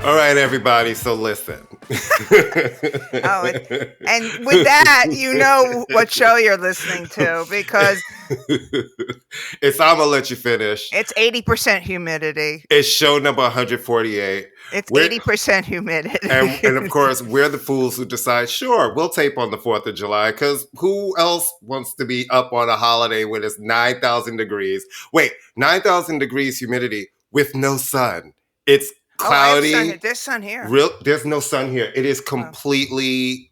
All right, everybody. So listen. And with that, you know what show you're listening to because It's I'ma let you finish. it's 80% humidity. It's show number 148. It's We're 80% humidity. and of course, we're the fools who decide, sure, we'll tape on the 4th of July because who else wants to be up on a holiday when it's 9,000 degrees? Wait, 9,000 degrees humidity with no sun. It's cloudy. I have sun. There's sun here. There's no sun here. It is completely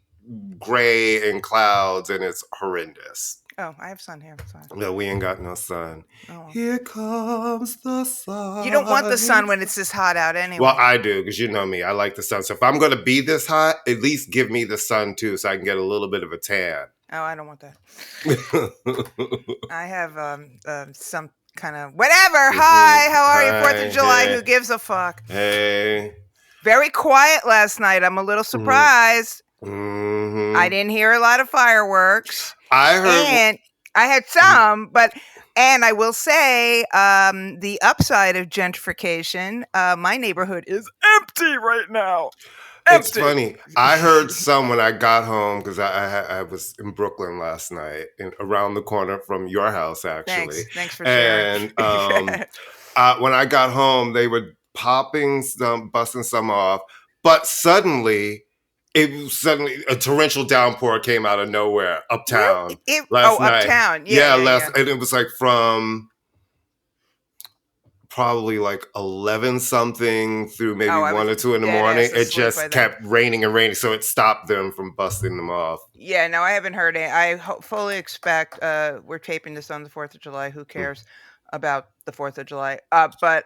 gray and clouds, and it's horrendous. Oh, I have sun here. Sorry. No, we ain't got no sun. Oh. Here comes the sun. You don't want the sun when it's this hot out anyway. Well, I do, because you know me. I like the sun. So if I'm going to be this hot, at least give me the sun, too, so I can get a little bit of a tan. Oh, I don't want that. I have some kind of whatever. Hi, how are you? 4th of July. Hey. Who gives a fuck? Hey. Very quiet last night. I'm a little surprised. Mm-hmm. I didn't hear a lot of fireworks. I heard. And I had some, and I will say the upside of gentrification, my neighborhood is empty right now. Empty. It's funny. I heard some when I got home because I was in Brooklyn last night, around the corner from your house, actually. Thanks for sharing. And when I got home, they were popping some, busting some off, but suddenly a torrential downpour came out of nowhere uptown last night. Uptown. And it was like from probably like 11 something through maybe 1 or 2 in the morning. It just kept raining and raining, so it stopped them from busting them off. Yeah, no, I haven't heard it. I fully expect we're taping this on the 4th of July. Who cares about the 4th of July? But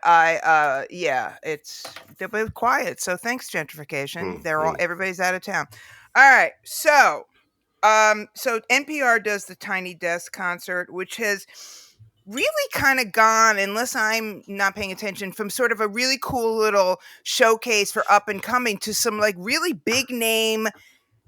it's a bit quiet. So thanks, gentrification. Everybody's out of town. All right, so NPR does the Tiny Desk concert, which has really kind of gone, unless I'm not paying attention, from sort of a really cool little showcase for up and coming to some like really big name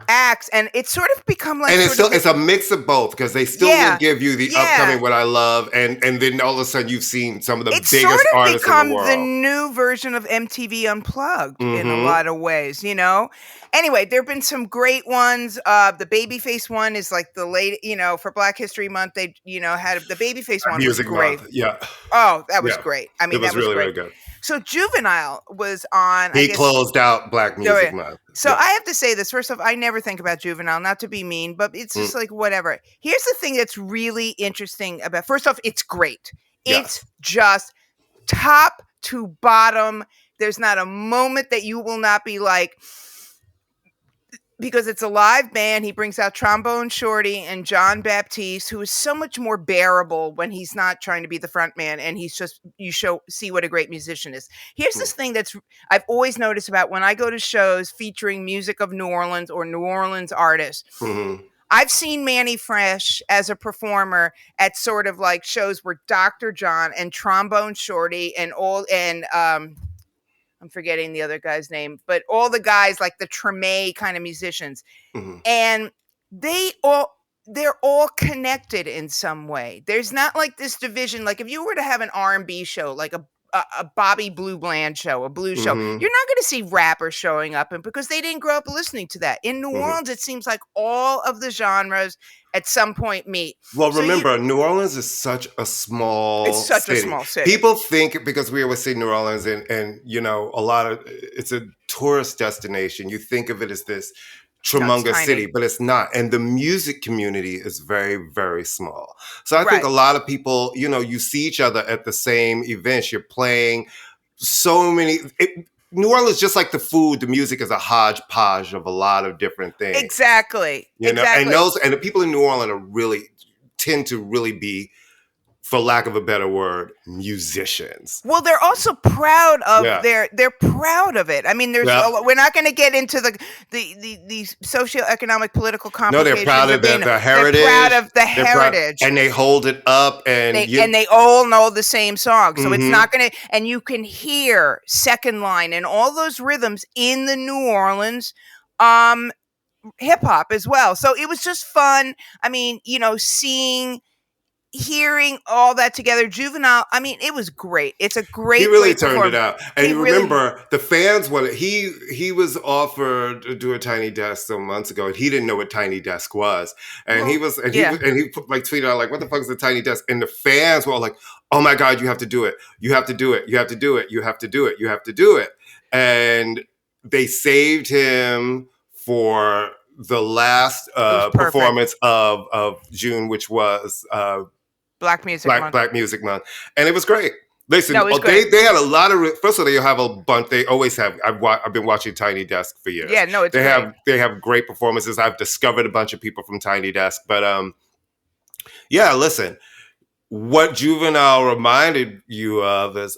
acts, and it's sort of become like, and it's a mix of both, because they still will give you the upcoming What I Love, and then all of a sudden you've seen some of the biggest artists in the world. It's sort of become the new version of MTV Unplugged in a lot of ways, you know. Anyway, there have been some great ones. The Babyface one is like the late, for Black History Month. They, had the Babyface one Music was great. Month. Yeah. Oh, that was great. I mean, that was that was really, great. really good. So Juvenile was on. He closed out Black Music Month. So I have to say this. First off, I never think about Juvenile, not to be mean, but it's just like whatever. Here's the thing that's really interesting about. First off, it's great. It's just top to bottom. There's not a moment that you will not be like, because it's a live band. He brings out Trombone Shorty and John Baptiste, who is so much more bearable when he's not trying to be the front man, and he's just, see what a great musician is. Here's this thing I've always noticed about when I go to shows featuring music of New Orleans or New Orleans artists. Mm-hmm. I've seen Manny Fresh as a performer at sort of like shows where Dr. John and Trombone Shorty and I'm forgetting the other guy's name, but all the guys like the Treme kind of musicians, and they're all connected in some way. There's not like this division. Like if you were to have an R&B show, like a Bobby Blue Bland show, a blues show, you're not going to see rappers showing up, and because they didn't grow up listening to that. In New Orleans, it seems like all of the genres at some point meet. Well, remember, New Orleans is such a small city. It's such a small city. People think, because we always say New Orleans and it's a tourist destination. You think of it as this humongous city, but it's not. And the music community is very, very small. So I think a lot of people, you see each other at the same events. You're playing so many. New Orleans, just like the food, the music is a hodgepodge of a lot of different things. Exactly. And the people in New Orleans tend to really be, for lack of a better word, musicians. Well, they're also proud of they're proud of it. I mean, we're not going to get into the socioeconomic political complications. No, they're proud of the heritage. They're proud of the heritage. And they hold it up, and they all know the same song. So it's not going to, and you can hear second line and all those rhythms in the New Orleans hip hop as well. So it was just fun. I mean, seeing hearing all that together, Juvenile, I mean, it was great. It's a He great, really great turned it performance. out. And you remember the fans wanted, he was offered to do a Tiny Desk some months ago, and he didn't know what Tiny Desk was. And he put, like, tweeted out like, what the fuck is a Tiny Desk? And the fans were all like, oh my God, you have to do it. You have to do it. You have to do it. You have to do it. You have to do it. And they saved him for the last performance of June, which was Black Music Month. Black Music Month, and it was great. Listen, No, it was great. They had a lot of. First of all, they have a bunch. They always have. I've been watching Tiny Desk for years. Yeah, no, it's great. They have great performances. I've discovered a bunch of people from Tiny Desk, but yeah. Listen, what Juvenile reminded you of is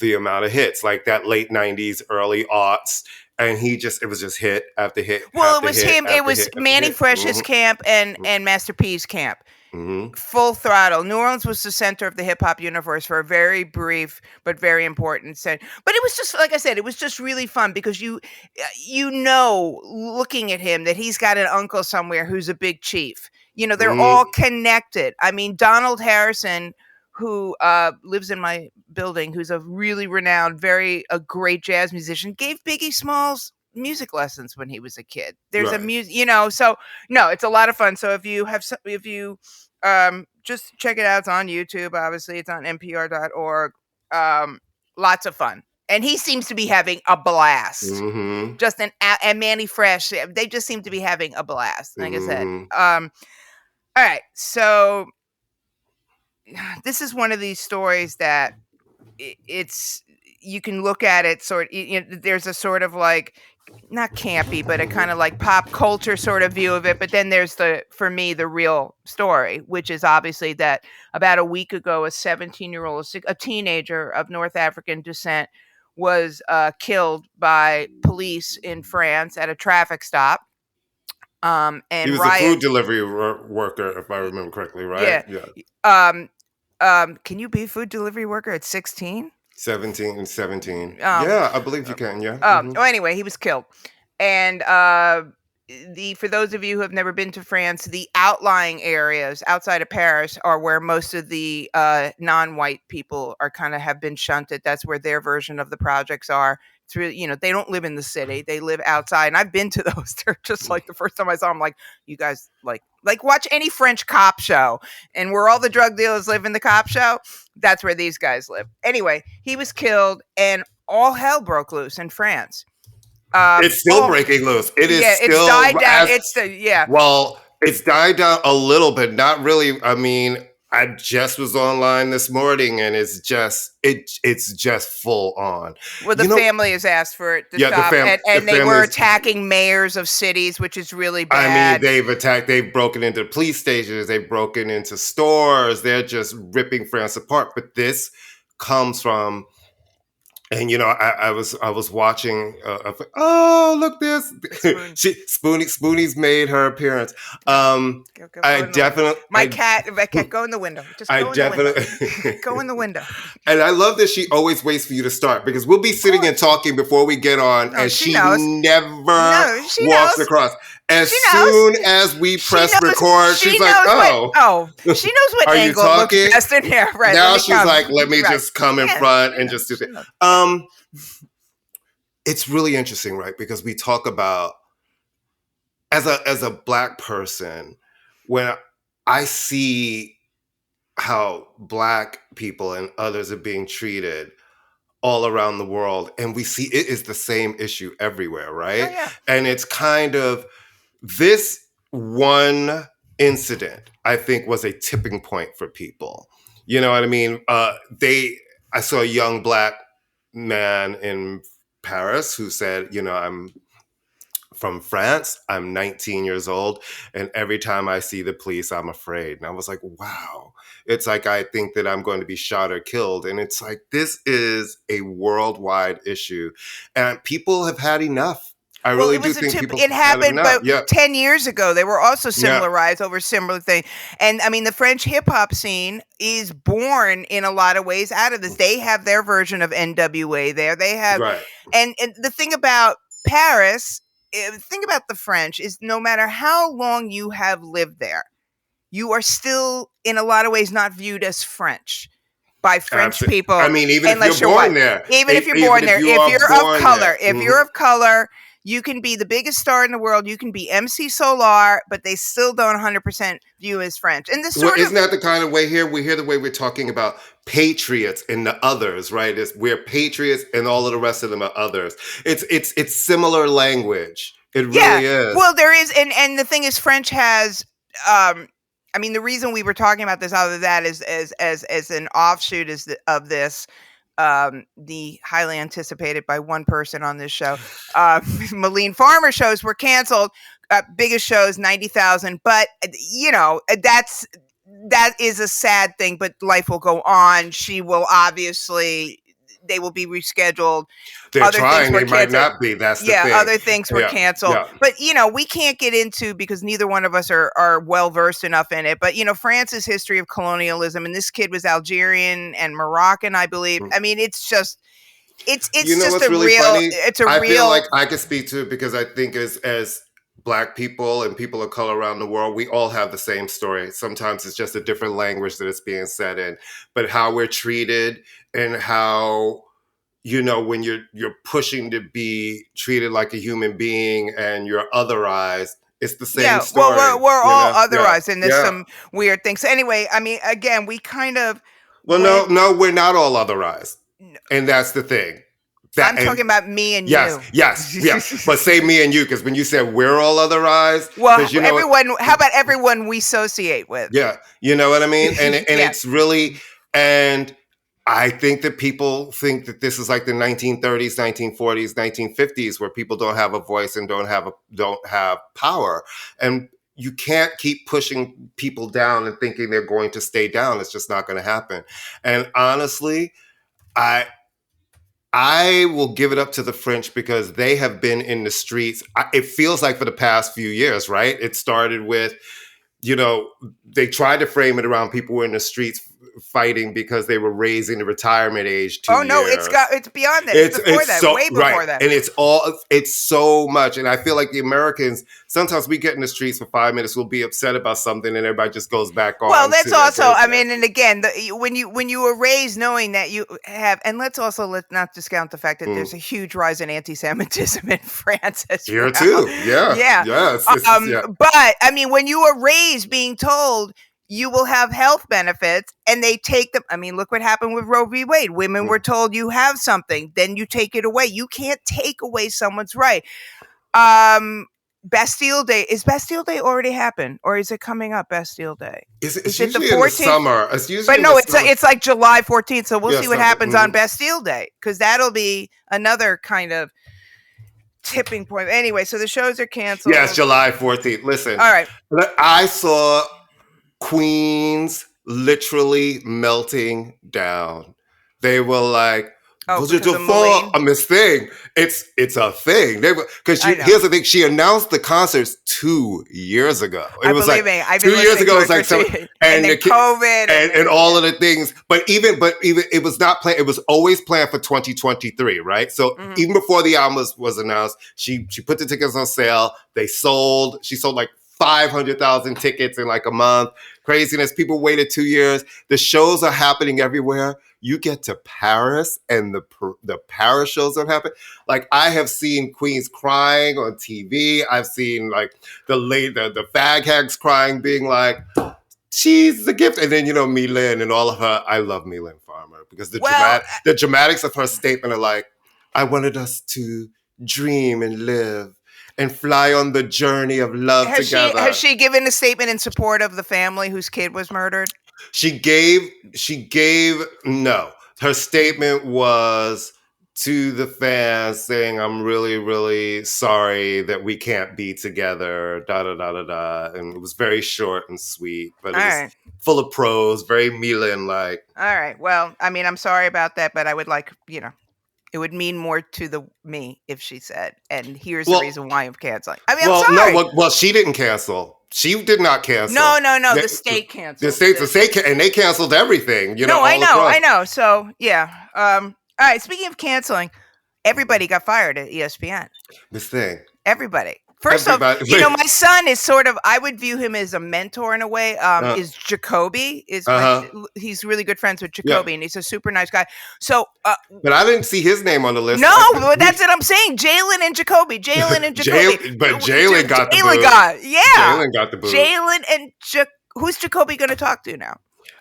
the amount of hits, like that late '90s, early aughts. And it was just hit after hit. Well, it was him. It was Manny Fresh's camp and Master P's camp. Mm-hmm. Full throttle. New Orleans was the center of the hip hop universe for a very brief but very important set. But it was just, like I said, it was just really fun because you know, looking at him, that he's got an uncle somewhere who's a big chief. You know, they're all connected. I mean, Donald Harrison, who lives in my building, who's a really renowned, a great jazz musician, gave Biggie Smalls music lessons when he was a kid. There's a music, you know, so no, it's a lot of fun. So if you just check it out, it's on YouTube. Obviously, it's on npr.org. Lots of fun. And he seems to be having a blast. Mm-hmm. Justin and Manny Fresh, they just seem to be having a blast. Like I said. All right, so this is one of these stories that you can look at it there's a sort of like, not campy, but a kind of like pop culture sort of view of it. But then there's for me, the real story, which is obviously that about a week ago, a 17-year-old, a teenager of North African descent, was killed by police in France at a traffic stop. And he was a food delivery worker, if I remember correctly, right? Yeah. Can you be a food delivery worker at 16? 17. Yeah, I believe you can. Yeah. Oh, anyway, he was killed. And for those of you who have never been to France, the outlying areas outside of Paris are where most of the non-white people have been shunted. That's where their version of the projects are. It's really, you know, they don't live in the city; they live outside. And I've been to those. They're just like, the first time I saw them, like, you guys like watch any French cop show, and where all the drug dealers live in the cop show, that's where these guys live. Anyway, he was killed, and all hell broke loose in France. It's still breaking loose. It is still. It's died down. Well, it's died down a little bit. Not really. I mean, I just was online this morning, and it's just full on. Well, the family has asked for it to stop, and they were attacking mayors of cities, which is really bad. I mean, they've broken into police stations, they've broken into stores. They're just ripping France apart. But this comes from. And you know, I was watching. Oh, look this! Spoonie's made her appearance. I definitely. My cat go in the window. Just go in the window. Go in the window. And I love that she always waits for you to start, because we'll be sitting and talking before we get on, and she never walks across. As soon as we press record, she's like, "Oh, she knows what angle looks best in here." Right now, she's like, "Let me just come in front and just do that." It's really interesting, right? Because we talk about, as a Black person, when I see how Black people and others are being treated all around the world, and we see it is the same issue everywhere, right? Oh, yeah. And it's kind of, this one incident, I think, was a tipping point for people. You know what I mean? I saw a young Black man in Paris who said, you know, I'm from France, I'm 19 years old, and every time I see the police, I'm afraid. And I was like, wow. It's like, I think that I'm going to be shot or killed. And it's like, this is a worldwide issue. And people have had enough. I really do think people it happened, but 10 years ago, there were also similar riots over similar things. And I mean, the French hip hop scene is born in a lot of ways out of this. They have their version of NWA there. They have, and the thing about Paris, the thing about the French is, no matter how long you have lived there, you are still in a lot of ways not viewed as French by French Absolutely. I people, mean, even if you're unless you're born white. there, Even if you're even born if there, you if are you're of born there, color, you can be the biggest star in the world. You can be MC Solar, but they still don't 100% view as French. And this well, sort isn't of that the kind of way here? We hear the way we're talking about patriots and the others, right? We're patriots and all of the rest of them are others. It's similar language. It yeah. really is. Well, there is, and the thing is, French has. I mean, the reason we were talking about this, other than that, is as an offshoot of this. The highly anticipated by one person on this show, Malene Farmer shows were canceled. Biggest shows, 90,000. But that is a sad thing. But life will go on. She will obviously. They will be rescheduled. They're Other things trying. were They might canceled. not be. That's the Yeah, thing. other things were Yeah. canceled. Yeah. But, we can't get into, because neither one of us are well-versed enough in it. But, France's history of colonialism, and this kid was Algerian and Moroccan, I believe. I mean, it's just, it's You know just what's really funny? I feel real. like I can speak to it because I think as Black people and people of color around the world, we all have the same story. Sometimes it's just a different language that it's being said in, but how we're treated and how when you're pushing to be treated like a human being and you're otherized, it's the same story. Well, we're all Yeah, otherized, and there's some weird things. So anyway, I mean, again, we kind of no, we're not all otherized, and that's the thing. I'm talking about me and you. Yes. But say me and you, because when you said we're all otherized, well, everyone. How about everyone we associate with? Yeah, you know what I mean, and it's really, and I think that people think that this is like the 1930s, 1940s, 1950s, where people don't have a voice and don't have power, and you can't keep pushing people down and thinking they're going to stay down. It's just not going to happen. And honestly, I will give it up to the French because they have been in the streets. It feels like for the past few years, right? It started with, they tried to frame it around people who were in the streets fighting because they were raising the retirement age 2 years. Oh no, it's beyond that. It's before that, way before that. And it's so much. And I feel like the Americans, sometimes we get in the streets for 5 minutes, we'll be upset about something and everybody just goes back on. Well, that's also, I mean, and again, when you were raised knowing that you have, and let's not discount the fact that there's a huge rise in anti-Semitism in France as Here well. too. Yeah. Yeah. But I mean, when you were raised being told you will have health benefits, and they take them. I mean, look what happened with Roe v. Wade. Women were told you have something, then you take it away. You can't take away someone's right. Bastille Day. Is Bastille Day already happened, or is it coming up? Bastille Day. It's it the 14th? In the summer. It's usually, but no, it's like July 14th. So we'll see what happens on Bastille Day, because that'll be another kind of tipping point. Anyway, so the shows are canceled. Yes, July 14th. Listen. All right. I saw Queens literally melting down. They were like, this thing. It's a thing. Because here's the thing. She announced the concerts 2 years ago. It was like 2 years ago. It's like and then COVID and all of the things. But even it was not planned. It was always planned for 2023, right? So even before the album was announced, she put the tickets on sale. She sold like 500,000 tickets in like a month. Craziness. People waited 2 years. The shows are happening everywhere. You get to Paris and the Paris shows don't happen. Like, I have seen Queens crying on TV. I've seen like the fag hags crying, being like, she's the gift. And then, Mylène and all of her. I love Mylène Farmer because the dramatics of her statement are like, I wanted us to dream and live and fly on the journey of love together. Has she given a statement in support of the family whose kid was murdered? She gave no. Her statement was to the fans saying, I'm really, really sorry that we can't be together, da da da da da. And it was very short and sweet, but it was full of prose, very Mylène-like. All right. Well, I mean, I'm sorry about that, but I would like, it would mean more to me if she said, and here's the reason why I'm canceling. I mean, I'm sorry. No, she didn't cancel. She did not cancel. No. The state canceled. The state, and they canceled everything. I know. So yeah. All right. Speaking of canceling, everybody got fired at ESPN. This thing. Everybody First off, Everybody. my son is sort of, I would view him as a mentor in a way. Is Jacoby he's really good friends with Yeah. Jacoby, and he's a super nice guy. So, But I didn't see his name on the list. no, but that's what I'm saying. Jalen and Jacoby. But Jalen got the boot. Jalen got the boot. Jalen and who's Jacoby going to talk to now?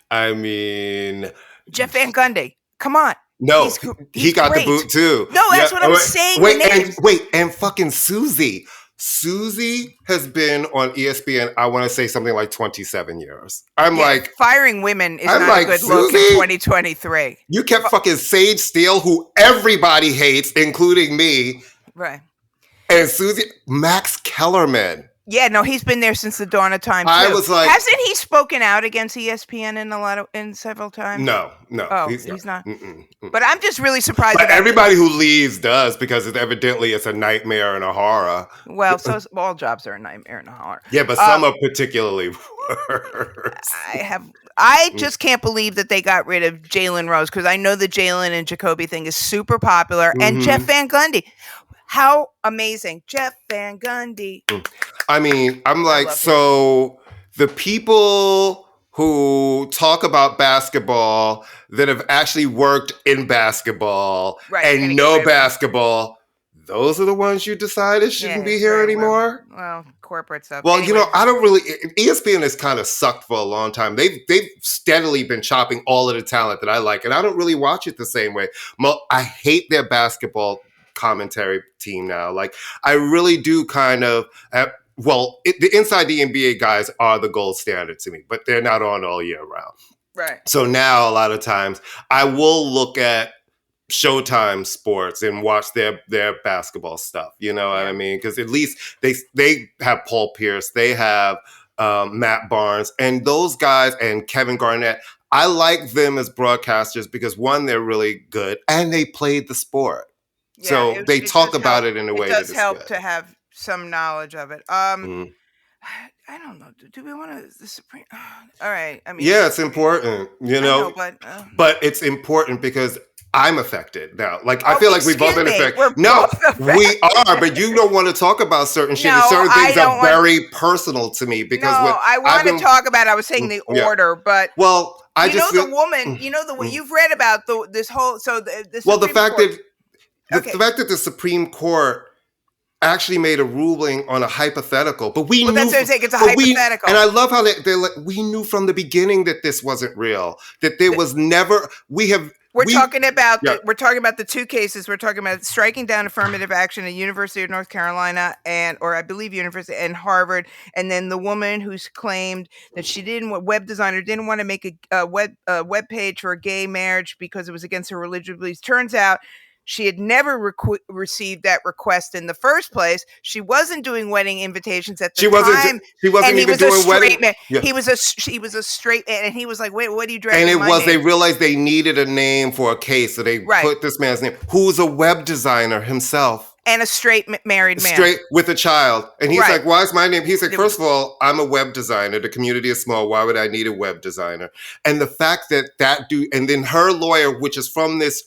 I mean, Jeff Van Gundy. Come on. No, he got great. the boot too. No, that's what I'm saying. And fucking Susie. Susie has been on ESPN, I want to say something like 27 years. I'm like... Firing women is not a good look in 2023. You kept fucking Sage Steele, who everybody hates, including me. Right. And Susie... Max Kellerman. Yeah, no, he's been there since the dawn of time, too. I was like... Hasn't he spoken out against ESPN in several times? No. Oh, he's not. But I'm just really surprised. But everybody who leaves does, because it's a nightmare and a horror. Well, all jobs are a nightmare and a horror. Yeah, but some are particularly worse. I just can't believe that they got rid of Jalen Rose, because I know the Jalen and Jacoby thing is super popular. And Jeff Van Gundy. How amazing. Jeff Van Gundy. I mean, I'm like, so the people who talk about basketball that have actually worked in basketball and know basketball, those are the ones you decided shouldn't be here anymore? Well, corporate stuff. Well, anyway. I don't really... ESPN has kind of sucked for a long time. They've steadily been chopping all of the talent that I like, and I don't really watch it the same way. I hate their basketball commentary team now. Like, I really do kind of... the Inside the NBA guys are the gold standard to me, but they're not on all year round. Right. So now a lot of times I will look at Showtime Sports and watch their basketball stuff. You know what I mean? Because at least they have Paul Pierce, they have Matt Barnes, and those guys, and Kevin Garnett. I like them as broadcasters because, one, they're really good, and they played the sport. Yeah, so they talk about it in a way that does help to have some knowledge of it. I don't know. Do we want the Supreme? All right. I mean, yeah, it's important, but it's important because I'm affected now. Like, I feel like we've both been affected. We are, but you don't want to talk about certain shit. And certain things are very personal to me because I want to talk about. I was saying the order, but I just the woman. You've read about this whole. So the fact that. The fact that the Supreme Court actually made a ruling on a hypothetical, but we knew... that's what I'm saying, it's a hypothetical. And I love how we knew from the beginning that this wasn't real, that there was never... We're talking about the two cases. We're talking about striking down affirmative action at University of North Carolina or I believe University and Harvard, and then the woman who's claimed that web designer didn't want to make a web page for a gay marriage because it was against her religious beliefs. Turns out she had never received that request in the first place. She wasn't doing wedding invitations at the time. She wasn't even doing wedding. Yeah. He was a straight man, and he was like, "Wait, what are you dragging?" And they realized they needed a name for a case, so they put this man's name, who's a web designer himself. And a straight married man. Straight with a child. And he's like, why is my name? He's like, first of all, I'm a web designer. The community is small. Why would I need a web designer? And the fact that dude, and then her lawyer, which is from this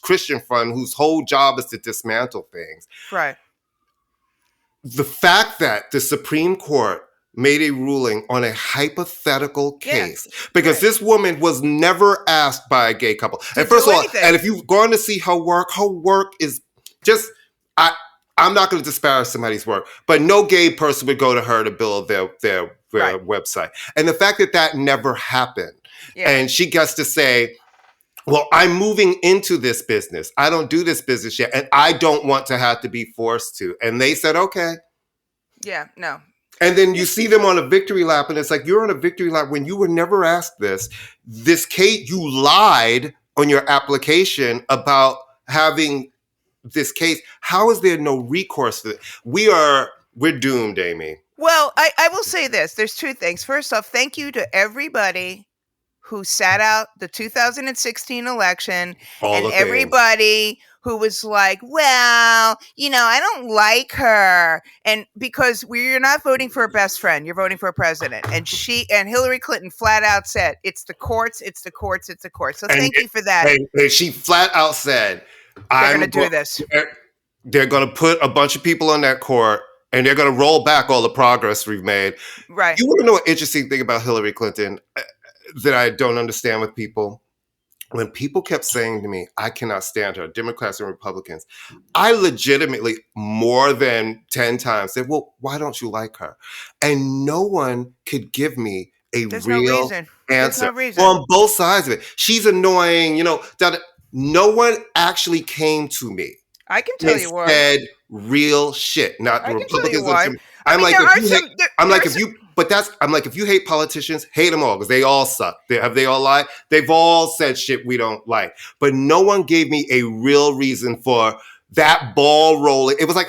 Christian fund whose whole job is to dismantle things. Right. The fact that the Supreme Court made a ruling on a hypothetical case because this woman was never asked by a gay couple. And first of all, and if you've gone to see her work is just... I'm not going to disparage somebody's work, but no gay person would go to her to build their website. And the fact that never happened, and she gets to say, well, I'm moving into this business. I don't do this business yet, and I don't want to have to be forced to. And they said, okay. Yeah, no. And then you see them on a victory lap, and it's like, you're on a victory lap when you were never asked this. This case, you lied on your application about having this case. How is there no recourse to it? We're doomed, Amy. Well, I will say this. There's two things. First off, thank you to everybody who sat out the 2016 election and everybody who was like, well, I don't like her. And because you're not voting for a best friend, you're voting for a president. And Hillary Clinton flat out said, it's the courts, it's the courts, it's the courts. So thank you for that. And she flat out said, they're going to do this. They're going to put a bunch of people on that court and they're going to roll back all the progress we've made. Right. You want to know an interesting thing about Hillary Clinton that I don't understand with people? When people kept saying to me, I cannot stand her, Democrats and Republicans, I legitimately more than 10 times said, well, why don't you like her? And no one could give me a There's no real reason. There's answer no reason. on both sides of it. She's annoying, that no one actually came to me I can tell and you why. said real shit, not the I can tell you Republicans. why. I I'm mean, like, there if are you hate, some. There, I'm there like, are if some, you, but that's, I'm like, if you hate politicians, hate them all because they all suck. Have they all lied? They've all said shit we don't like. But no one gave me a real reason for that ball rolling. It was like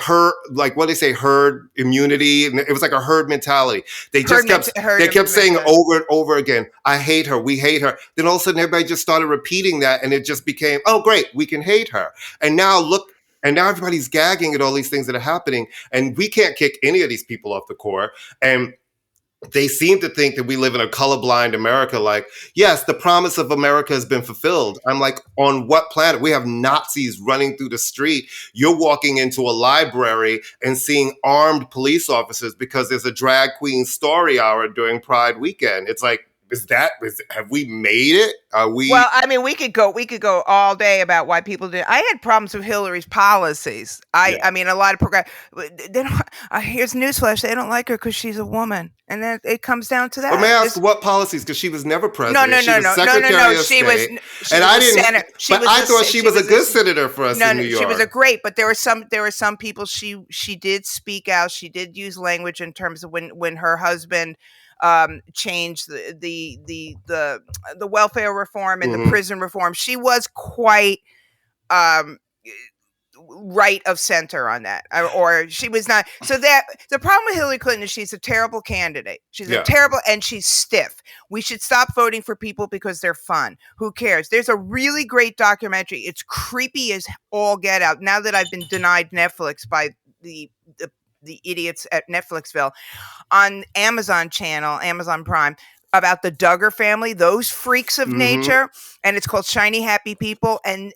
what do they say, herd immunity. And it was like a herd mentality. They just kept saying over and over again, I hate her. We hate her. Then all of a sudden everybody just started repeating that. And it just became, oh, great, we can hate her. And now look, and now everybody's gagging at all these things that are happening. And we can't kick any of these people off the court. And they seem to think that we live in a colorblind America. Like, yes, the promise of America has been fulfilled. I'm like, on what planet? We have Nazis running through the street. You're walking into a library and seeing armed police officers because there's a drag queen story hour during Pride weekend. It's like, have we made it? Are we? Well, I mean, we could go all day about why people did. I had problems with Hillary's policies. I mean, a lot of progress. They don't. Here's newsflash: they don't like her because she's a woman, and then it comes down to that. But may I ask what policies? Because she was never president. No. She was Secretary of State. And I didn't. But I thought she was a good senator for us in New York. She was a great. But there were some people. She did speak out. She did use language in terms of when her husband changed the welfare reform and the prison reform. She was quite right of center on that, or she was not. So that the problem with Hillary Clinton is she's a terrible candidate. She's a terrible, and she's stiff. We should stop voting for people because they're fun. Who cares? There's a really great documentary. It's creepy as all get out. Now that I've been denied Netflix by the idiots at Netflixville, on Amazon Prime, about the Duggar family, those freaks of nature, and it's called Shiny Happy People. And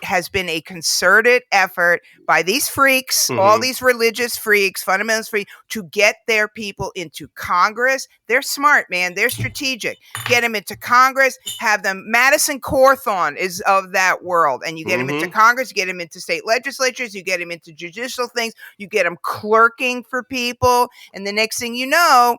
has been a concerted effort by these freaks, all these religious freaks, fundamentalist freaks, to get their people into Congress. They're smart, man. They're strategic. Get them into Congress. Have them. Madison Cawthorn is of that world, and you get them into Congress. You get them into state legislatures. You get them into judicial things. You get them clerking for people, and the next thing you know,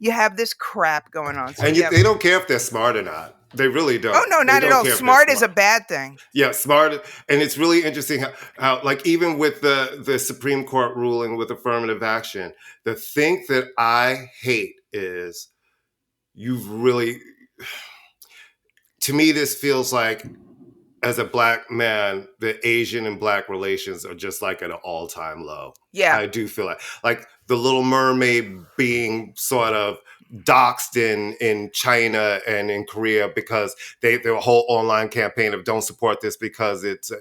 you have this crap going on. So and they don't care if they're smart or not. They really don't. Oh, no, not at all. Smart is a bad thing. Yeah, smart. And it's really interesting how like, even with the Supreme Court ruling with affirmative action, the thing that I hate is to me, this feels like, as a Black man, the Asian and Black relations are just like at an all-time low. Yeah. I do feel like the Little Mermaid being sort of doxxed in China and in Korea because there were a whole online campaign of don't support this because it's,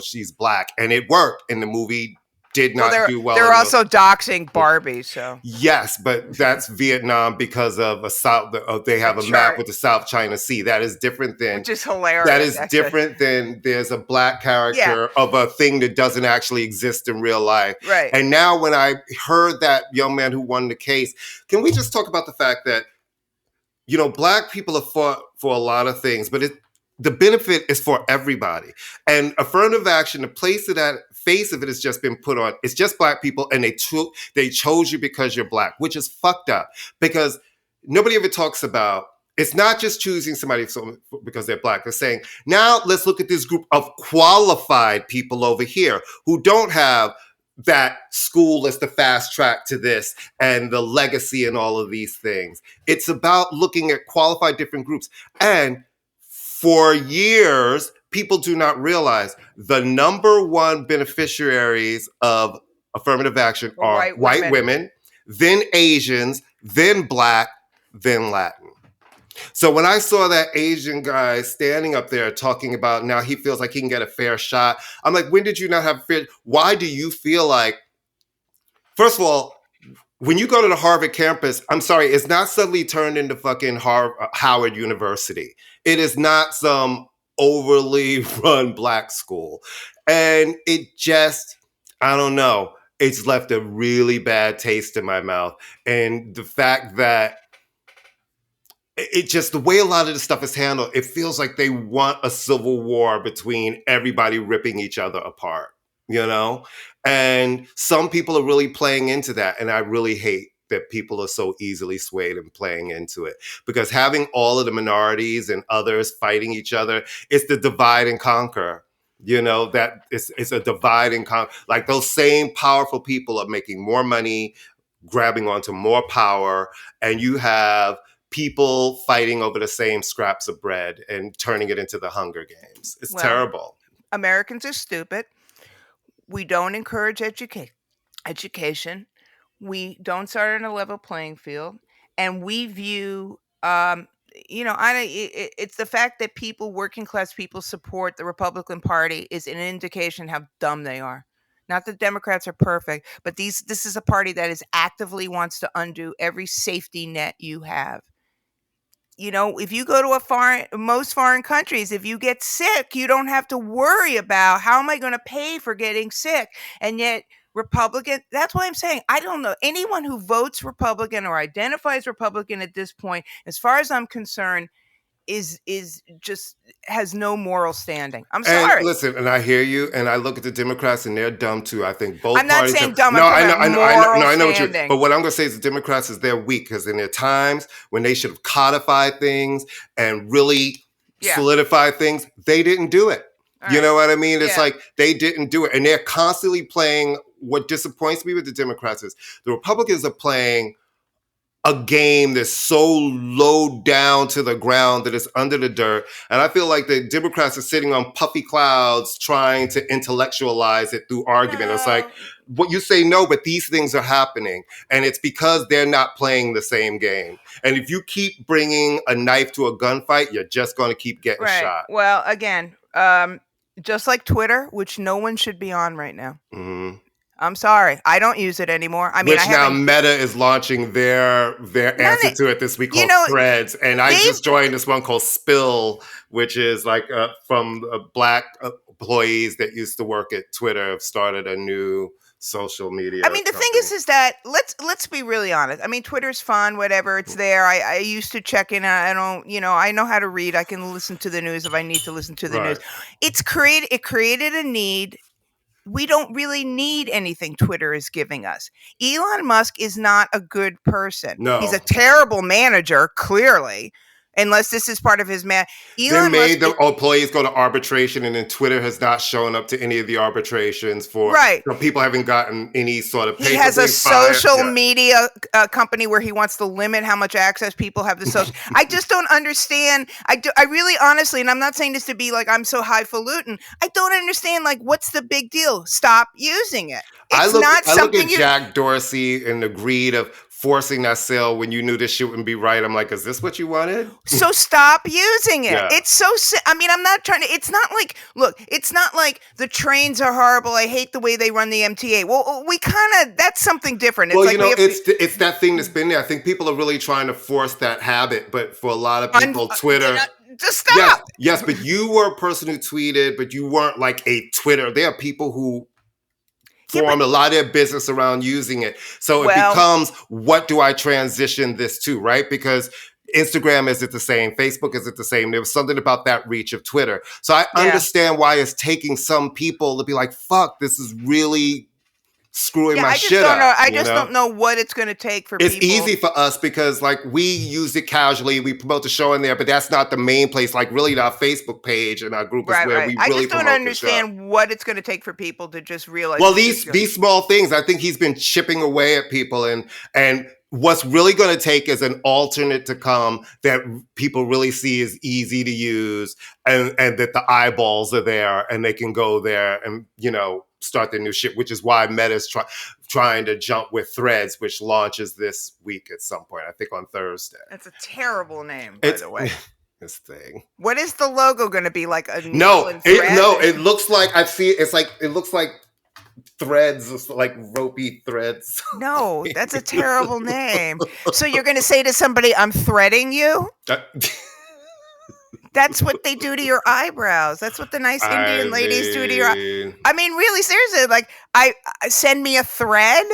she's Black. And it worked. And the movie did not do well. They're also doxing Barbie, so. Yes, but that's Vietnam because of they have a map with the South China Sea. That is different than. Which is hilarious. That is different than there's a Black character of a thing that doesn't actually exist in real life. Right. And now when I heard that young man who won the case, can we just talk about the fact that, Black people have fought for a lot of things, but the benefit is for everybody. And affirmative action, the face of it has just been put on. It's just Black people, and they chose you because you're Black, which is fucked up. Because nobody ever talks about, it's not just choosing somebody because they're Black. They're saying, now let's look at this group of qualified people over here who don't have that school as the fast track to this and the legacy and all of these things. It's about looking at qualified different groups. And for years, people do not realize the number one beneficiaries of affirmative action are white women, then Asians, then Black, then Latin. So when I saw that Asian guy standing up there talking about now he feels like he can get a fair shot, I'm like, when did you not have fair? Why do you feel like, first of all, when you go to the Harvard campus, I'm sorry, it's not suddenly turned into fucking Howard University. It is not some overly run Black school. And it just, I don't know. it's left a really bad taste in my mouth. And the fact that it just, the way a lot of this stuff is handled, it feels like they want a civil war between everybody ripping each other apart, you know? And some people are really playing into that. And I really hate that people are so easily swayed and playing into it, because having all of the minorities and others fighting each other, it's the divide and conquer. You know, that it's a divide and conquer. Like, those same powerful people are making more money, grabbing onto more power, and you have people fighting over the same scraps of bread and turning it into the Hunger Games. It's terrible. Americans are stupid. We don't encourage education. We don't start on a level playing field, and we view, it's the fact that working class people support the Republican Party is an indication how dumb they are. Not that Democrats are perfect, but this is a party that is actively wants to undo every safety net you have. If you go to most foreign countries, if you get sick, you don't have to worry about how am I going to pay for getting sick. And yet that's why I'm saying, I don't know anyone who votes Republican or identifies Republican at this point, as far as I'm concerned, is just has no moral standing. I'm sorry. And listen, and I hear you, and I look at the Democrats, and they're dumb too. I think both. I'm not parties saying have, dumb. No, I know what you. But what I'm going to say is the Democrats is they're weak, because in their times when they should have codified things and really solidified things, they didn't do it. You know what I mean? It's like they didn't do it, and they're constantly playing. What disappoints me with the Democrats is the Republicans are playing a game that's so low down to the ground that it's under the dirt. And I feel like the Democrats are sitting on puffy clouds trying to intellectualize it through argument. It's like, what you say, no, but these things are happening. And it's because they're not playing the same game. And if you keep bringing a knife to a gunfight, you're just going to keep getting shot. Well, again, just like Twitter, which no one should be on right now. Mm-hmm. I'm sorry, I don't use it anymore. I mean, which now Meta is launching their answer to it this week called Threads, and I just joined this one called Spill, which is like from Black employees that used to work at Twitter have started a new social media. I mean, the thing is that let's be really honest. I mean, Twitter's fun, whatever. It's there. I used to check in. I don't, I know how to read. I can listen to the news if I need to listen to the news. It created a need. We don't really need anything Twitter is giving us. Elon Musk is not a good person. No. He's a terrible manager, clearly, unless this is part of his They made the employees go to arbitration, and then Twitter has not shown up to any of the arbitrations for people haven't gotten any sort of paper. He has a social media company where he wants to limit how much access people have to social. I just don't understand. I really honestly, and I'm not saying this to be like I'm so highfalutin. I don't understand, like, what's the big deal? Stop using it. It's I look at Jack Dorsey and the greed of forcing that sale when you knew this shit wouldn't be right. I'm like, is this what you wanted? So stop using it. It's so, I mean, I'm not trying to, it's not like, look, it's not like the trains are horrible. I hate the way they run the MTA. Well, we kind of, that's something different. Well, it's that thing that's been there. I think people are really trying to force that habit, but for a lot of people, Twitter. Just stop. Yes, but you were a person who tweeted, but you weren't like a Twitter. There are people who form a lot of their business around using it. So it becomes, what do I transition this to, right? Because Instagram, is it the same? Facebook, is it the same? There was something about that reach of Twitter. So I understand why it's taking some people to be like, fuck, this is really screwing my shit up. I just don't know what it's going to take for people. It's easy for us because, like, we use it casually. We promote the show in there, but that's not the main place. Like, really, our Facebook page and our group is where we really promote the show. I just don't understand what it's going to take for people to just realize. Well, these small things, I think he's been chipping away at people, and what's really going to take is an alternate to come that people really see as easy to use, and that the eyeballs are there and they can go there and, start their new shit, which is why Meta's trying to jump with Threads, which launches this week at some point, I think on Thursday. That's a terrible name, by the way. This thing. What is the logo going to be, like a it looks like it looks like threads, like ropey threads. No, that's a terrible name. So you're going to say to somebody, I'm threading you? That's what they do to your eyebrows. That's what the nice I Indian ladies do to your. mean, I mean, really, seriously. Like, I send me a thread.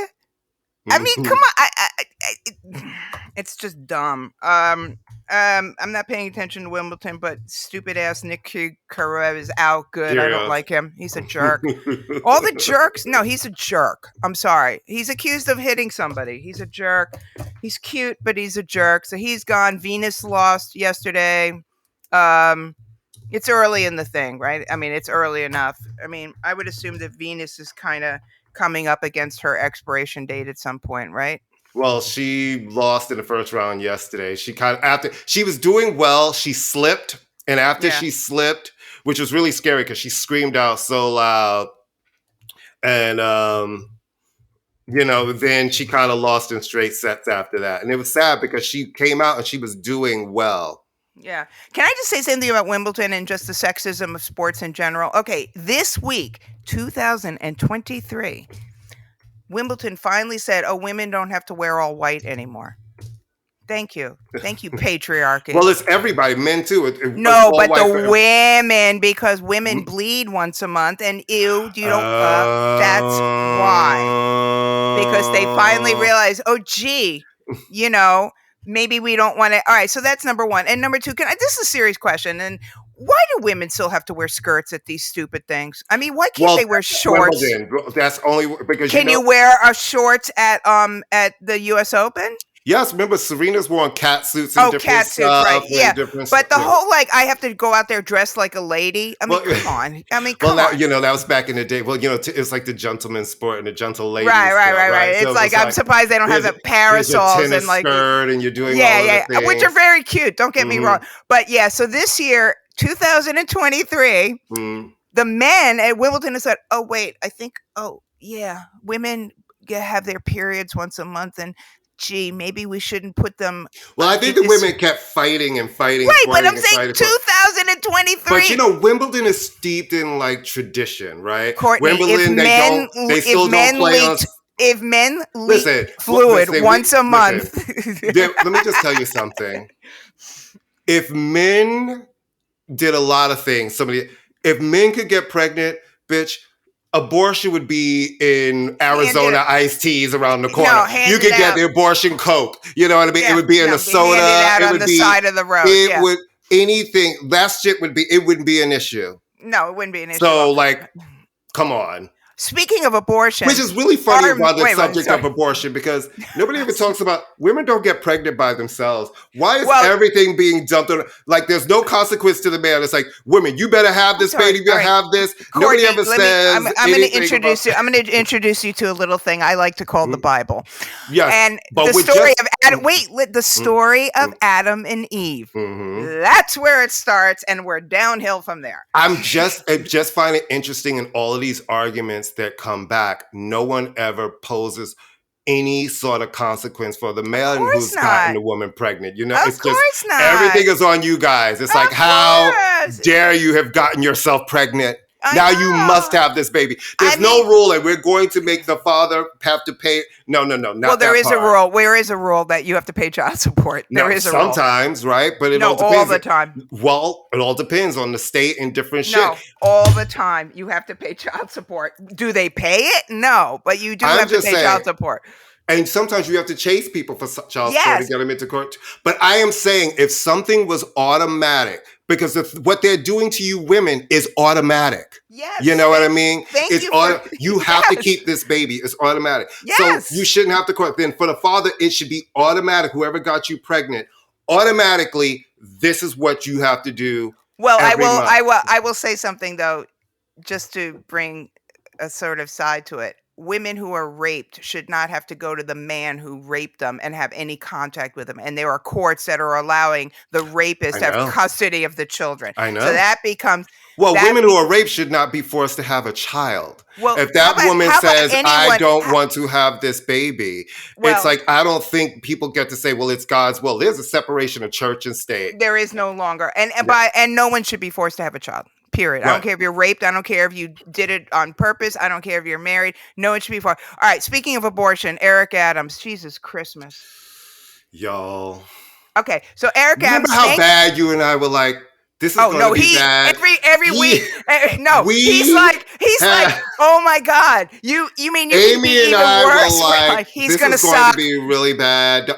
I mean, come on. It's just dumb. I'm not paying attention to Wimbledon, but stupid ass Nick Kyrgios is out good. I don't like him. He's a jerk. All the jerks. No, he's a jerk. I'm sorry. He's accused of hitting somebody. He's a jerk. He's cute, but he's a jerk. So he's gone. Venus lost yesterday. It's early in the thing, right? I mean, it's early enough. I mean, I would assume that Venus is kind of coming up against her expiration date at some point, right? Well, she lost in the first round yesterday. She after she was doing well, she slipped, and after she slipped, which was really scary because she screamed out so loud, and then she kind of lost in straight sets after that, and it was sad because she came out and she was doing well. Yeah. Can I just say something about Wimbledon and just the sexism of sports in general? Okay, this week, 2023. Wimbledon finally said, "Oh, women don't have to wear all white anymore." Thank you, patriarchy. Well, it's everybody, men too. No, but the women, because women bleed once a month, and you don't. That's why. Because they finally realized, oh, gee, maybe we don't want to. All right, so that's number one, and number two. This is a serious question, and why do women still have to wear skirts at these stupid things? I mean, why can't they wear shorts? Wimbledon. That's only because can you wear a shorts at the U.S. Open? Yes, remember Serena's worn cat suits and different stuff. Right? Yeah, but the whole I have to go out there dressed like a lady. I mean, come on. I mean, come on. That was back in the day. Well, it's like the gentleman's sport and the gentle lady. Right. It's so I'm surprised they don't have the parasols and like skirt and you're doing which are very cute. Don't get me wrong, but yeah. So this year, 2023, the men at Wimbledon said, "Oh wait, I think women have their periods once a month and." Gee, maybe we shouldn't put them. Well, I think the women kept fighting and fighting. Right, but I'm saying 2023. But Wimbledon is steeped in like tradition, right? Courtney, Wimbledon, they still don't play on. If men leak fluid once a month. Let me just tell you something. If men did a lot of things, if men could get pregnant, bitch, abortion would be in Arizona iced teas around the corner. You could get the abortion Coke. You know what I mean? It would be in a soda. It would be side of the road. It would anything. That shit would be. It wouldn't be an issue. No, it wouldn't be an issue. So come on. Speaking of abortion, which is really funny about the subject of abortion, because nobody ever talks about women don't get pregnant by themselves. Why is everything being dumped on? Like, there's no consequence to the man. It's like, women, you better have this baby. You better have this. Courtney, nobody ever says. I'm going to introduce you. I'm going to introduce you to a little thing I like to call the Bible. Yes, and the story of Adam. The story of Adam and Eve. That's where it starts, and we're downhill from there. I just find it interesting in all of these arguments that come back, no one ever poses any sort of consequence for the man who's gotten the woman pregnant. It's just everything is on you guys. It's like, how dare you have gotten yourself pregnant? Now you must have this baby. There's no rule, and we're going to make the father have to pay. No, not well, there is a rule. There is a rule that you have to pay child support. There is a rule. Sometimes, right? But it all depends. All the time. Well, it all depends on the state and different shit. No, all the time you have to pay child support. Do they pay it? No, but you do have to pay child support. And sometimes you have to chase people for child support to get them into court. But I am saying, if something was automatic, because what they're doing to you women is automatic. Yes. You know what I mean? You have to Yes. keep this baby. It's automatic. Yes. So you shouldn't have to court. Then for the father, it should be automatic. Whoever got you pregnant, automatically, this is what you have to do. Well, I will say something though, just to bring a sort of side to it. Women who are raped should not have to go to the man who raped them and have any contact with them. And there are courts that are allowing the rapist to have custody of the children. I know. So that becomes... women who are raped should not be forced to have a child. Well, if that woman says, I don't want to have this baby, it's like, I don't think people get to say, well, it's God's will. There's a separation of church and state. There is no longer. And no one should be forced to have a child. Period. Right. I don't care if you're raped. I don't care if you did it on purpose. I don't care if you're married. No one should be forced. All right. Speaking of abortion, Eric Adams. Jesus Christmas. Y'all. Okay. So Eric Adams. Remember how bad you and I were like, This is Oh going to no, be bad. every He, week. No, he's we like have, oh my god, you mean you can Amy be and even I were worse? We're like, like he's this gonna is going to suck. be really bad.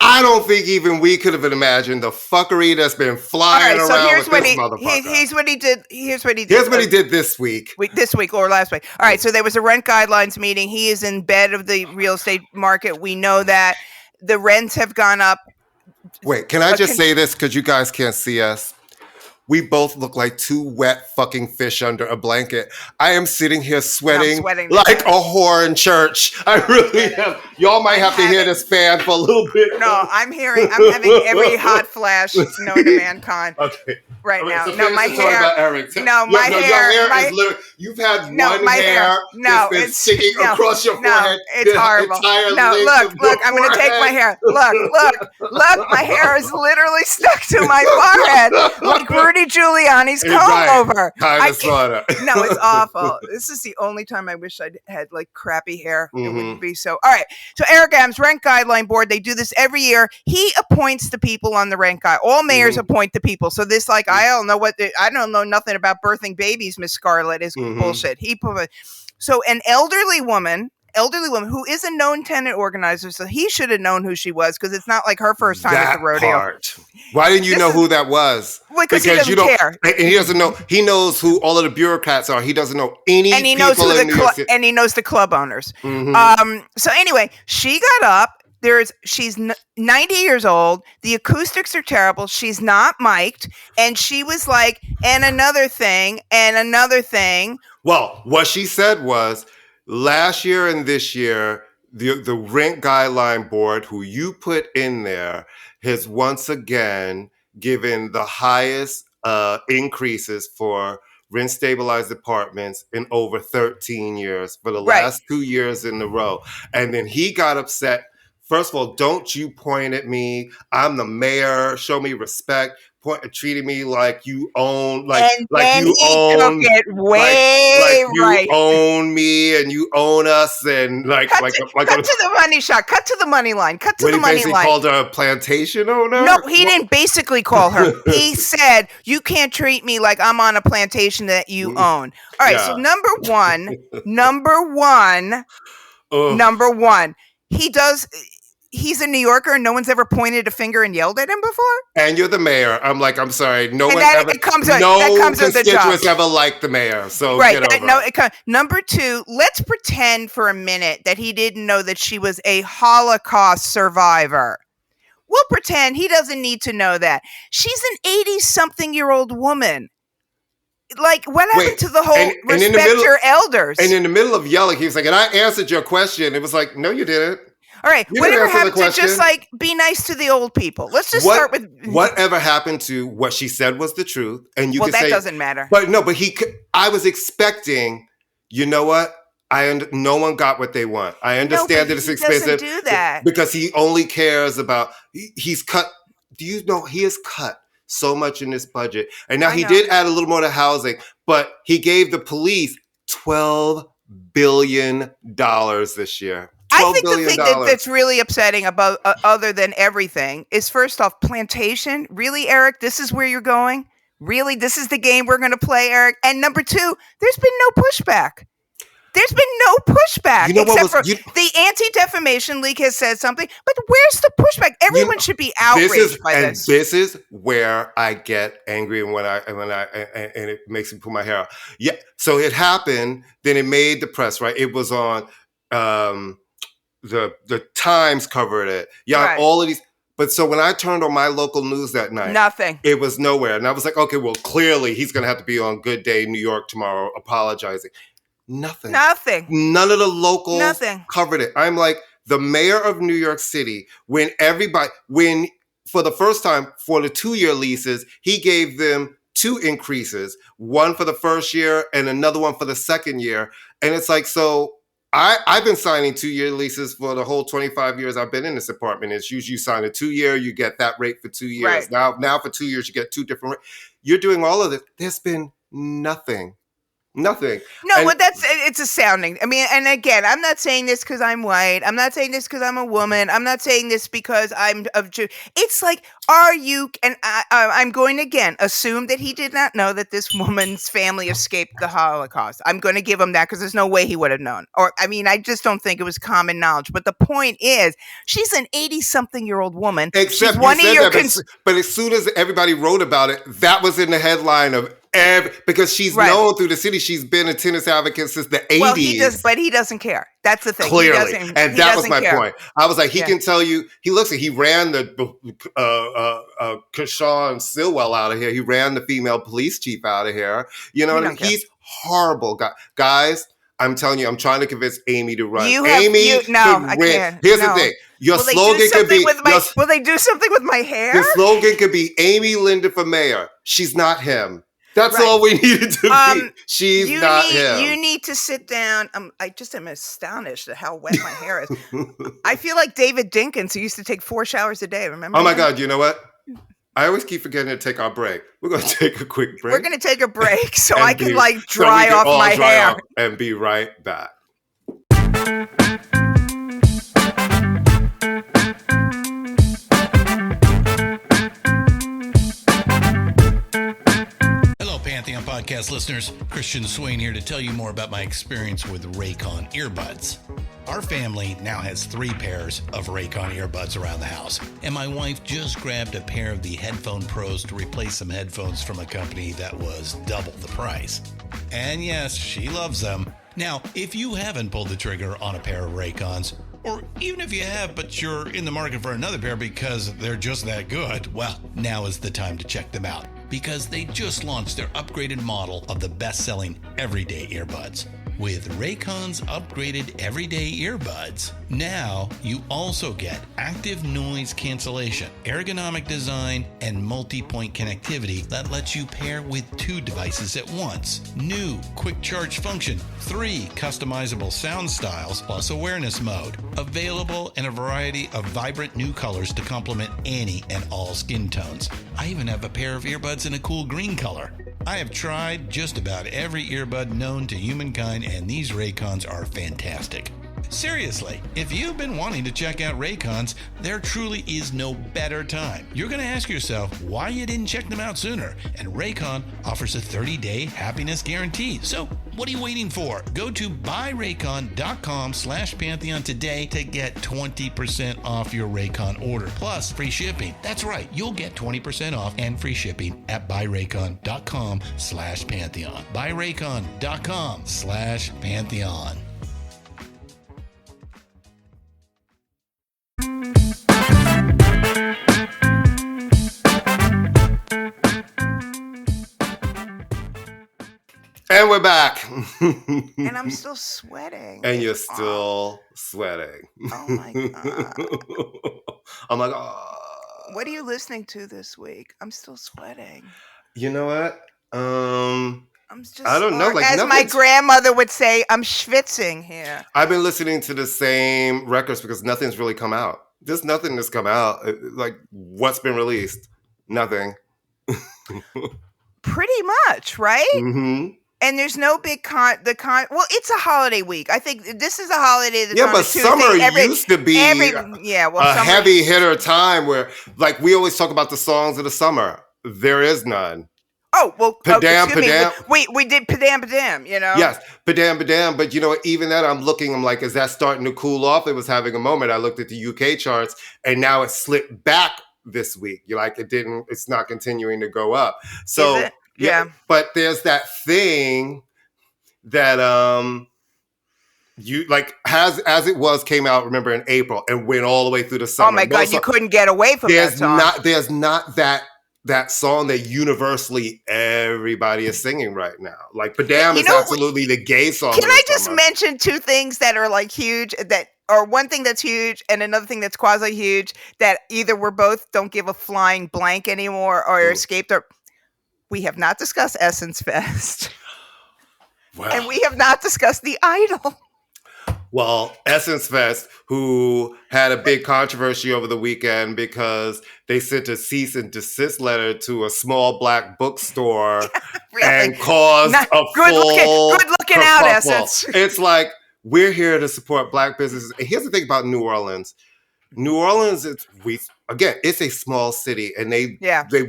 I don't think even we could have imagined the fuckery that's been All flying right, so around here's with what this motherfucker. here's what he did. Here's what he did. Here's what he did this week. This week or last week. All right, so there was a rent guidelines meeting. He is in bed of the real estate market. We know that the rents have gone up. Wait, can I just say this because you guys can't see us? We both look like two wet fucking fish under a blanket. I am sitting here sweating like a whore in church. I really am. Y'all might have to hear this fan for a little bit. No, I'm having every hot flash known to mankind. Okay. Right now. So No, my hair. about Eric. No, my hair. Your hair is literally. You've had one hair that's been sticking across your forehead. It's horrible. No, look. I'm going to take my hair. Look. My hair is literally stuck to my forehead like Rudy Giuliani's comb over. No, it's awful. This is the only time I wish I had like crappy hair. It wouldn't be so. All right. So Eric Adams, Rent Guideline Board. They do this every year. He appoints the people on the rent guide. All mayors appoint the people. So this like. I don't know nothing about birthing babies, Miss Scarlett is bullshit. So an elderly woman who is a known tenant organizer, so he should have known who she was because it's not like her first time at the rodeo. Why didn't you know who that was? Because he doesn't care. And he doesn't know. He knows who all of the bureaucrats are. He doesn't know any and he knows people in New York City. And he knows the club owners. So anyway, she got up. She's 90 years old. The acoustics are terrible. She's not mic'd. And she was like, and another thing. Well, what she said was last year and this year, the Rent Guideline Board, who you put in there, has once again given the highest increases for rent stabilized apartments in over 13 years for the last 2 years in a row. And then he got upset. First of all, don't you point at me. I'm the mayor. Show me respect. Treating me like you own, like you own, you own me and you own us, and cut to the money shot. Cut to the money line. Cut to the money line. Called her a plantation owner? No, he didn't basically call her. He said you can't treat me like I'm on a plantation that you own. All right. So number one. He's a New Yorker and no one's ever pointed a finger and yelled at him before. And you're the mayor. I'm like, I'm sorry. No constituents ever liked the mayor. So get over it. Number two, let's pretend for a minute that he didn't know that she was a Holocaust survivor. We'll pretend he doesn't need to know that. She's an 80-something-year-old woman. Like, what happened to the whole respect your elders? And in the middle of yelling, he was like, and I answered your question. It was like, no, you didn't. All right. Whatever happened to just like be nice to the old people? Let's just start with whatever happened to what she said was the truth, and you can say that doesn't matter. But no, but I was expecting. You know what? No one got what they want. I understand that it's expensive. Doesn't do that because he only cares about. He's cut. Do you know he has cut so much in this budget, and now he did add a little more to housing, but he gave the police $12 billion this year. I think the thing that's really upsetting about other than everything is, first off, plantation. Really, Eric, this is where you're going? Really? This is the game we're going to play, Eric? And number two, there's been no pushback. There's been no pushback except for the Anti-Defamation League has said something, but where's the pushback? Everyone should be outraged by this. And this is where I get angry and and it makes me pull my hair out. Yeah, so it happened, then it made the press, right? It was on the Times covered it. Yeah, all of these. But so when I turned on my local news that night, nothing. It was nowhere. And I was like, okay, well, clearly he's going to have to be on Good Day New York tomorrow apologizing. Nothing. None of the locals covered it. I'm like, the mayor of New York City, when for the first time for the 2-year leases, he gave them 2 increases, one for the first year and another one for the second year. And it's like, so I've been signing 2-year leases for the whole 25 years I've been in this apartment. It's usually you sign a 2-year, you get that rate for 2 years. Right. Now for 2 years, you get 2 different rates. You're doing all of this. There's been nothing. Nothing. No, And but it's astounding. I mean, and again, I'm not saying this because I'm white. I'm not saying this because I'm a woman. I'm not saying this because I'm of Jew. It's like, are you? And I'm going to again assume that he did not know that this woman's family escaped the Holocaust. I'm going to give him that because there's no way he would have known. Or I mean, I just don't think it was common knowledge. But the point is, she's an 80-something-year-old woman. She's except you one of said your that, but as soon as everybody wrote about it, that was in the headline of because she's Right. known through the city. She's been a tennis advocate since the 80s. Well, he doesn't care. That's the thing. Clearly. And that was my point. I was like, he Yeah. can tell you, he ran the Kershaw Stilwell out of here. He ran the female police chief out of here. You know what I mean? He's horrible. Guys, I'm telling you, I'm trying to convince Amy to run. I can't. Here's the thing. Your slogan could be, will they do something with my hair? Your slogan could be Amy Linda for mayor. She's not him. That's all we needed to be. She's not him. You need to sit down. I just am astonished at how wet my hair is. I feel like David Dinkins, who used to take 4 showers a day. Remember? Oh my God! You know what? I always keep forgetting to take our break. We're going to take a quick break. We're going to take a break so I can dry off my hair and be right back. Pantheon Podcast listeners, Christian Swain here to tell you more about my experience with Raycon earbuds. Our family now has 3 pairs of Raycon earbuds around the house, and my wife just grabbed a pair of the Headphone Pros to replace some headphones from a company that was double the price. And yes, she loves them. Now, if you haven't pulled the trigger on a pair of Raycons, or even if you have, but you're in the market for another pair because they're just that good, well, now is the time to check them out, because they just launched their upgraded model of the best-selling everyday earbuds. With Raycon's upgraded everyday earbuds, now you also get active noise cancellation, ergonomic design, and multi-point connectivity that lets you pair with 2 devices at once. New quick charge function, 3 customizable sound styles, plus awareness mode. Available in a variety of vibrant new colors to complement any and all skin tones. I even have a pair of earbuds in a cool green color. I have tried just about every earbud known to humankind, and these Raycons are fantastic. Seriously, if you've been wanting to check out Raycons, there truly is no better time. You're going to ask yourself why you didn't check them out sooner, and Raycon offers a 30-day happiness guarantee. So what are you waiting for? Go to buyraycon.com/Pantheon today to get 20% off your Raycon order, plus free shipping. That's right, you'll get 20% off and free shipping at buyraycon.com/Pantheon. buyraycon.com/Pantheon. And we're back. And I'm still sweating. And you're still sweating. Oh my God. I'm like, oh. What are you listening to this week? I'm still sweating. You know what? I don't know. Like, as my grandmother would say, I'm schwitzing here. I've been listening to the same records because nothing's really come out. There's nothing that's come out. Like, what's been released? Nothing. Pretty much, right? Mm-hmm. And there's no big well, it's a holiday week. I think this is a holiday that's but summer used to be a heavy hitter time where, like, we always talk about the songs of the summer. There is none. Oh, well, Padam. We did Padam, you know? Yes, Padam. But, you know, even that, I'm like, is that starting to cool off? It was having a moment. I looked at the UK charts, and now it slipped back this week. You're like, it's not continuing to go up. So, yeah. But there's that thing that you like as it came out, remember, in April and went all the way through the summer. Oh my God, you couldn't get away from that song. There's not that song that universally everybody is singing right now. Like, Padam is absolutely the gay song. Can I just mention 2 things that are like huge, or one thing that's huge and another thing that's quasi huge, that either we're both don't give a flying blank anymore or escaped our... We have not discussed Essence Fest. Wow. And we have not discussed The Idol. Well, Essence Fest, who had a big controversy over the weekend because they sent a cease and desist letter to a small black bookstore Really? and caused Not, a good full looking out, kerfuffle. Essence. It's like, we're here to support black businesses. And here's the thing about New Orleans. New Orleans, it's a small city, and they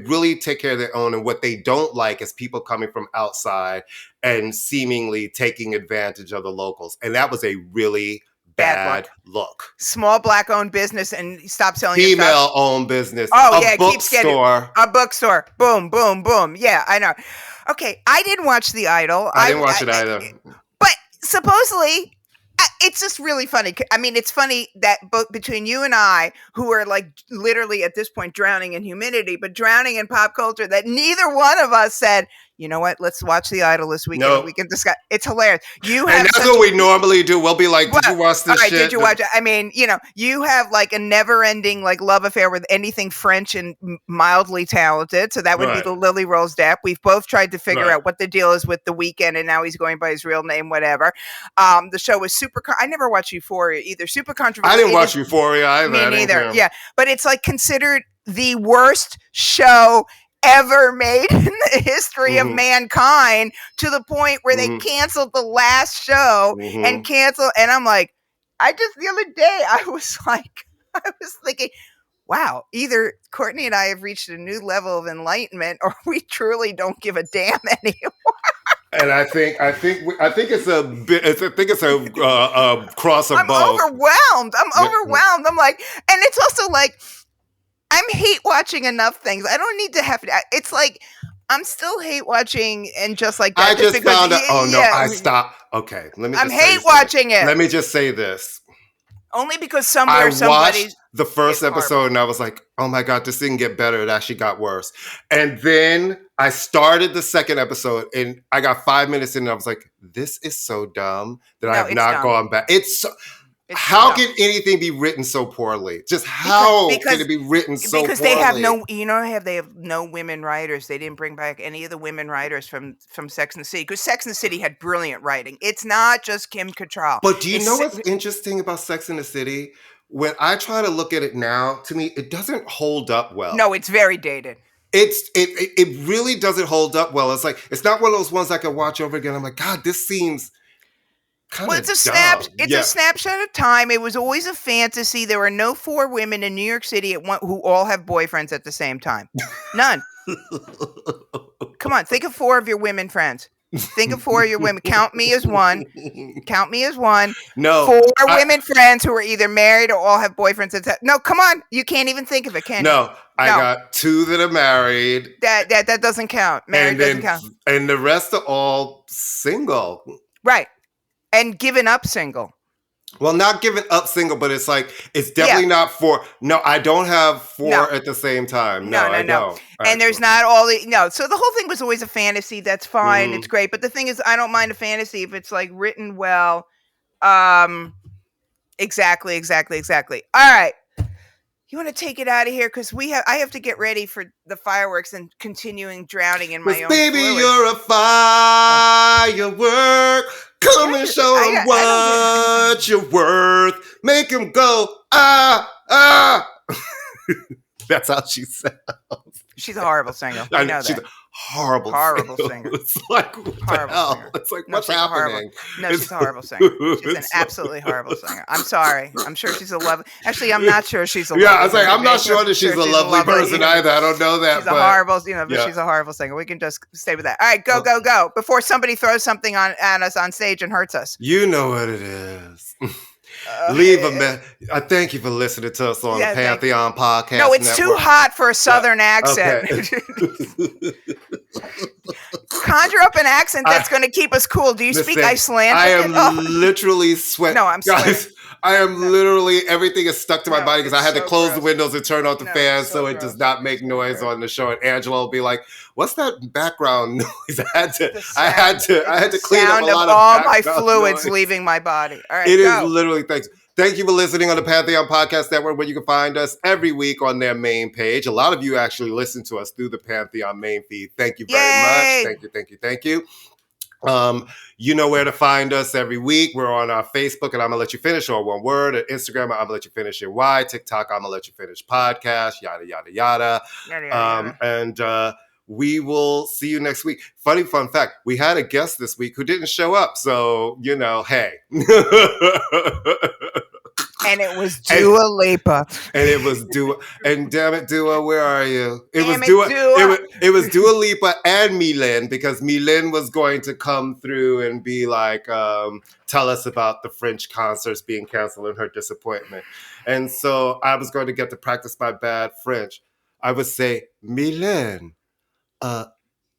really take care of their own. And what they don't like is people coming from outside and seemingly taking advantage of the locals. And that was a really bad look. Small black-owned business, and stop selling female-owned business. It keeps getting a bookstore. Boom, boom, boom. Yeah, I know. Okay, I didn't watch The Idol. I didn't watch it either. But supposedly, it's just really funny. I mean, it's funny that between you and I, who are like literally at this point drowning in humidity, but drowning in pop culture, that neither one of us said, you know what, let's watch The Idol this weekend. No. We can discuss. It's hilarious. And that's what we normally do. We'll be like, did you watch this shit? Did you watch it? I mean, you have like a never-ending like love affair with anything French and mildly talented. So that would be the Lily Rose Depp. We've both tried to figure out what the deal is with The Weeknd, and now he's going by his real name, whatever. The show was super. I never watched Euphoria either. Super controversial. I didn't watch Euphoria either. Me neither. Yeah, but it's like considered the worst show ever made in the history of mankind, to the point where they canceled the last show and I'm like, the other day I was thinking, wow, either Courtney and I have reached a new level of enlightenment, or we truly don't give a damn anymore. And I think it's a bit. I think it's a cross of both. I'm overwhelmed. I'm like, and it's also like, I'm hate watching enough things. I don't need to have. It's like I'm still hate watching, and just like that. I just found out. Oh no, I stopped. Okay, let me. I'm hate watching it. Let me just say this. Only because somewhere somebody watched the first episode and I was like, oh my God, this didn't get better. It actually got worse. And then I started the second episode and I got 5 minutes in and I was like, this is so dumb that I have not gone back. How can anything be written so poorly? Just how can it be written so poorly? Because they have no women writers. They didn't bring back any of the women writers from Sex and the City, because Sex and the City had brilliant writing. It's not just Kim Cattrall. But do you know what's interesting about Sex and the City? When I try to look at it now, to me, it doesn't hold up well. No, it's very dated. It really doesn't hold up well. It's like, it's not one of those ones I can watch over again. I'm like, God, this seems... It's a snapshot of time. It was always a fantasy. There are no 4 women in New York City who all have boyfriends at the same time. None. Come on, think of 4 of your women friends. Think of 4 of your women. Count me as one. Count me as one. No, 4 women friends who are either married or all have boyfriends. No, come on. You can't even think of it, can you? No, I got 2 that are married. That doesn't count. Married doesn't count. And the rest are all single. Right. And given up single. Well, not giving up single, but it's like, it's definitely not 4. No, I don't have 4 at the same time. No, I don't. And there's not all the, so the whole thing was always a fantasy. That's fine. It's great. But the thing is, I don't mind a fantasy if it's like written well. Exactly. All right. You want to take it out of here? Because I have to get ready for the fireworks and continuing drowning in my own baby, fluid. You're a firework. Come and show them what you're worth. Make them go, ah, ah. That's how she sounds. She's a horrible singer. I know she's that. A horrible singer. It's like, what the hell? It's like, what's happening? She's a horrible singer. She's an absolutely horrible singer. I'm sorry. I'm sure she's a lovely... Actually, I'm not sure she's a lovely... Yeah, I was like, I'm not sure that she's a lovely person either. I don't know that. She's a horrible... but she's a horrible singer. We can just stay with that. All right, go. Before somebody throws something at us on stage and hurts us. You know what it is. Leave a message. I thank you for listening to us on the Pantheon Podcast. No, it's too hot for a Southern accent. Okay. Conjure up an accent that's going to keep us cool. Do you speak Icelandic? I am literally sweating. No, I'm sweating. Guys, I am literally, everything is stuck to my body because I had to close the windows and turn off the fans so it does not make noise on the show. And Angela will be like, "What's that background noise?" I had to clean up a lot of all my fluids noise. Leaving my body. All right, it is literally thanks. Thank you for listening on the Pantheon Podcast Network, where you can find us every week on their main page. A lot of you actually listen to us through the Pantheon main feed. Thank you very much. Thank you. You know where to find us every week. We're on our Facebook at I'mma Let You Finish, or one word, at Instagram at I'mma Let You Finish NY, TikTok I'mma Let You Finish podcast, yada, yada, yada. And we will see you next week. Funny fun fact, we had a guest this week who didn't show up. So, hey. And it was Dua Lipa. And it was Dua. And damn it, Dua, where are you? It was Dua Lipa and Milen, because Milen was going to come through and be like, tell us about the French concerts being canceled and her disappointment. And so I was going to get to practice my bad French. I would say, Milen,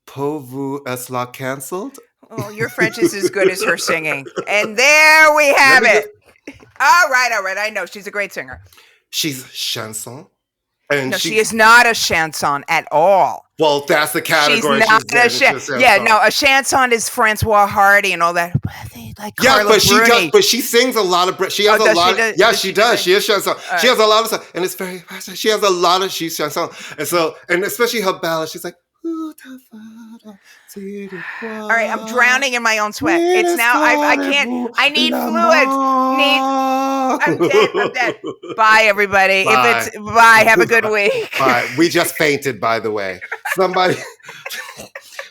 pour vous est la canceled? Oh, your French is as good as her singing. And there we have it. All right. I know. She's a great singer. She's chanson. And no, she is not a chanson at all. Well, that's the category. She's not a chanson. Yeah, no, a chanson is Francois Hardy and all that. Like Carla Bruni. But she sings a lot of. She has a lot. She does. She is chanson. She has a lot of stuff, and it's very. She has a lot of chanson, and especially her ballad. She's like. All right, I'm drowning in my own sweat. It's now. I can't. I need fluids. I'm dead. Bye, everybody. Bye. Bye. Have a good week. Bye. We just fainted, by the way. Somebody.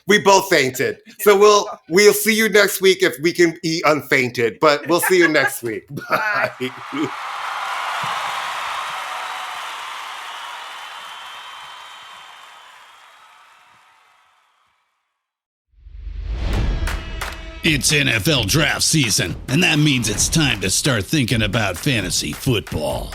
We both fainted. So we'll see you next week if we can eat unfainted. But we'll see you next week. Bye. It's NFL draft season, and that means it's time to start thinking about fantasy football.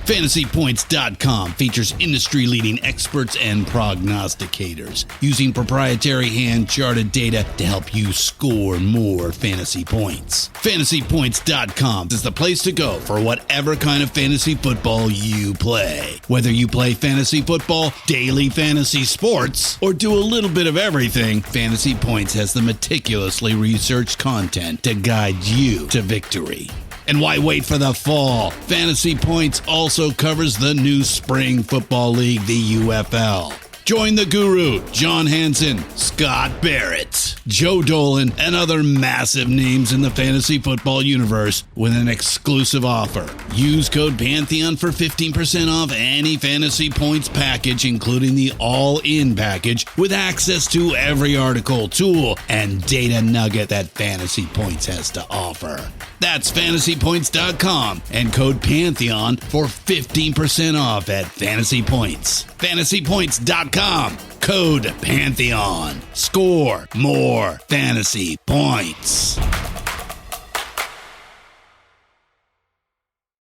FantasyPoints.com features industry-leading experts and prognosticators using proprietary hand-charted data to help you score more fantasy points. FantasyPoints.com is the place to go for whatever kind of fantasy football you play. Whether you play fantasy football, daily fantasy sports, or do a little bit of everything, Fantasy Points has the meticulously researched content to guide you to victory. And why wait for the fall? Fantasy Points also covers the new spring football league, the UFL. Join the guru, John Hansen, Scott Barrett, Joe Dolan, and other massive names in the fantasy football universe with an exclusive offer. Use code Pantheon for 15% off any Fantasy Points package, including the all-in package, with access to every article, tool, and data nugget that Fantasy Points has to offer. That's FantasyPoints.com and code Pantheon for 15% off at Fantasy Points. FantasyPoints.com, code Pantheon. Score more fantasy points.